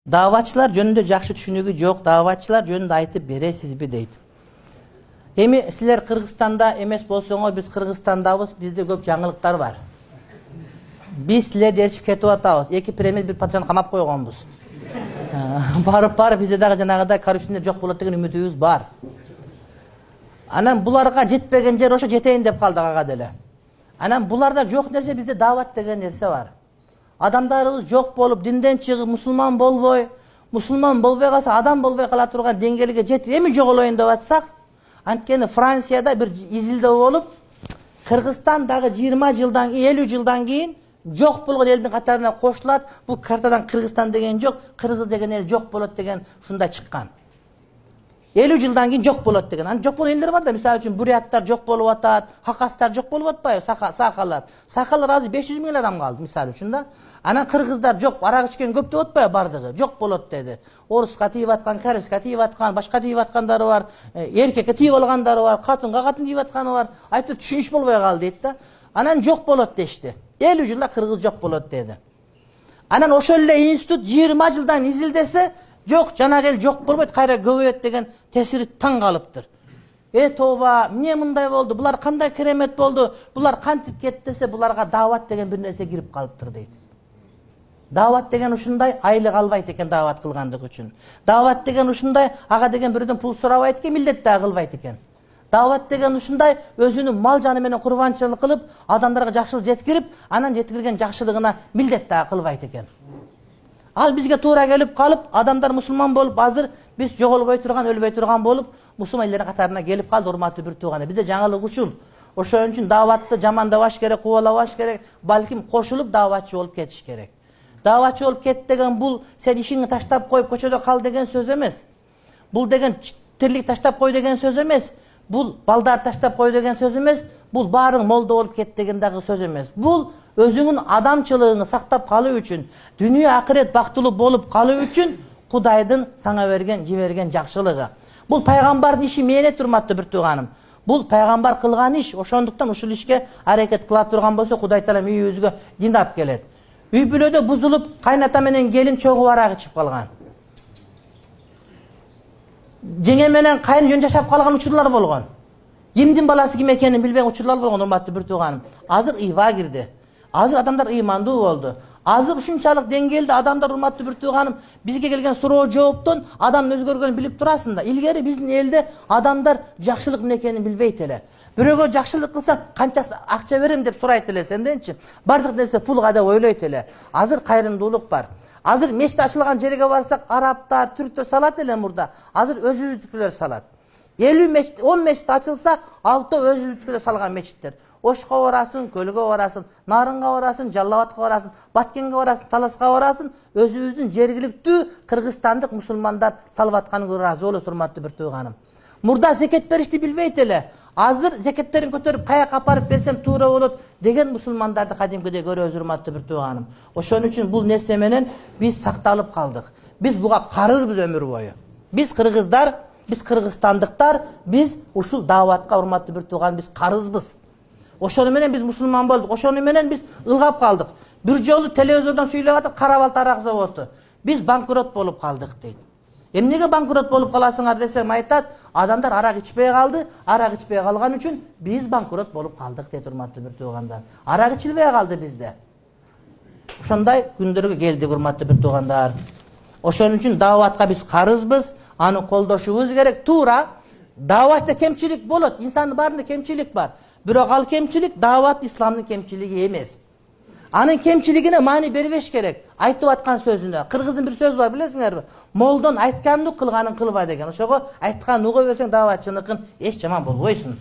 Davatçılar жөнүндө жакшы түшүнүгү жок, davatçılar жөнүндө айтып бересизби дейт. Эми силер Кыргызстанда эмес болсоңор, биз Кыргызстандабыз, бизде көп жаңылыктар бар. Биз силерди ээрчип кетип атабыз. Эки премьер бир патшаны камап койгонбуз. Барып бизде дагы жанагыдай коррупционер жок болот деген үмүтүбүз бар. Анан буларга жетпеген жер ошо жетейин деп калдык ага деле. Анан буларда жок нерсе бизде дават деген нерсе бар. Адамдарыбыз жок болуп, динден чыгып, мусулман болбой калса, адам болбой кала турган деңгээлге жетип, эми жоголоюн деп атсак, анткени Францияда бир изилдөө болуп, Кыргызстан дагы 20 жылдан, 50 жылдан кийин жок болгон элдин катарына кошулат. Бул картадан Кыргызстан деген жок, кыргыз деген эл жок болот деген ушундай чыккан. 50 жылдан кийин жок болот деген. Анан жок болгон элдер бар да, мисалы үчүн буряттар жок болуп атат, хакастар жок болуп атпайбы, сакалар. Сакалар азыр 500 миң адам калды, мисалы үчүн да. Анан кыргыздар жок, арак ичкен көп деп атпайбы бардыгы, жок болот деди. Орусга тийип аткан, кариске тийип аткан, башка тийип аткандары бар, эркекке тийип алгандары бар, катынга катын тийип атканы бар. Айтып түшүнүш болбой калды дейт да. Анан жок болот дешти. 50 жылда кыргыз жок болот деди. Анан ошол эле институт 20 жылдан изилдесе, жок, жанагы эл жок болбойт, кайра көбөйөт деген тесири таң калыптыр. Тоба, эмне мындай болду? Булар кандай керемет болду? Булар кантип кетти десе, буларга дават деген бир нерсе кирип калыптыр дейт. Дават деген ушундай, айлык албайт экен дават кылгандык үчүн. Дават деген ушундай, ага деген бирден пул сурабайт экен, милдет да кылбайт экен. Дават деген ушундай, өзүнүн мал жаны менен курбанчылык кылып, адамдарга жакшылык жеткирип, анан жеткирген жакшылыгына милдет да кылбайт экен. Ал бизге туура келип калып, адамдар мусулман болуп, азыр биз жоголбой турган, өлбөй турган болуп, мусулман элдердин катарына келип калды, урматтуу бир тууганы. Бизде жаңылык ушул. Ошон үчүн даватты жамандабаш керек, кубалабаш керек, балким кошулуп даватчы болуп кетиш керек. Даватчы болуп кет деген бул сен ишиңди таштап коюп көчөдө кал деген сөз эмес. Бул деген тирлик таштап кой деген сөз эмес. Бул балдар таштап кой деген сөз эмес. Бул баарың молдо болуп кет деген дагы сөз эмес. Бул өзүңүн адамчылыгыңды сактап калуу үчүн, дүнүйө акырет бактылуу болуп калуу үчүн Кудайдын саңа берген, жиберген жакшылыгы. Бул пайгамбардын иши мене урматтуу бир тууганым. Бул пайгамбар кылган иш, ошондуктан ушул ишке аракет кыла турган болсо, Кудай Таала үйүбүзгө дин алып келет. Үй бүлөдө бузулуп, кайната менен келин чогуу арак ичип калган. Жеңе менен кайын жөн жашап калган учурлар болгон. Кимдин баласы ким экенин билбеген учурлар болгон, урматтуу бир тууганым. Азыр ыйва кирди. Азыр адамдар ыймандуу болду. Азыр ушунчалык деңгээлде адамдар, урматтуу бир тууганым, бизге келген суроо жооптон адам өзгөргөнүн билип турасың да. Илгери биздин элде адамдар жакшылык эмне экенин билбейт эле. Бирөөгө жакшылык кылса, канчасы акча берем деп сурайт эле сенденчи. Бардык нерсе пулга деп ойлойт эле. Азыр кайрымдуулук бар. Азыр мешит ачылган жерге барсак, арабтар, түрктөр салат эле мурда. Азыр өзүбүздүкүлөр салат. 50 мешит, 10 мешит ачылса, 6 өзүбүздүкүлөр салган мешиттер. Ошко барасың, Көлгө барасың, Нарынга барасың, Жалал Абадка барасың, Баткенге барасың, Таласка барасың, өзүбүздүн жергиликтүү кыргызстандык мусулмандар салып атканга ыраазы болосуз, урматтуу бир тууганым. Мурда зекет беришти билбейт эле. Азыр зекеттерин көтөрүп каяка апарып берсем туура болот деген мусулмандарды кадимкидей көрөбүз, урматтуу бир тууганым. Ошон үчүн бул нерсе менен биз сакталып калдык. Биз буга карызбыз өмүр бою. Биз кыргыздар, биз кыргызстандыктар, биз ушул даватка, урматтуу бир тууган, биз карызбыз. Ошону менен биз мусулман болдук. Ошону менен биз ылгап калдык. Бир жолу телевизордон сүйлөп атып, Карабалт арак заводу. Биз банкрот болуп калдык дейт. Эмнеге банкрот болуп каласыңар десем, айтат, адамдар арак ичпей калды, арак ичпей калган үчүн биз банкрот болуп калдык дейт, урматтуу бир туугандар. Арак ичилбей калды бизде. Ошондой күндөргө келдик, урматтуу бир туугандар. Ошон үчүн даватка биз карызбыз, аны колдошубуз керек. Туура, даватта кемчилик болот, инсандын баарында кемчилик бар. Бирок ал кемчилик дават исламдын кемчилиги эмес. Анын кемчилигине маани бербеш керек. Айтып аткан сөзүнө. Кыргыздын бир сөзү бар, билесиңерби? Молдон айтканды кылганын кылба деген. Ошого айтканын уга берсең даватчыныкын эч жаман болбойсуң.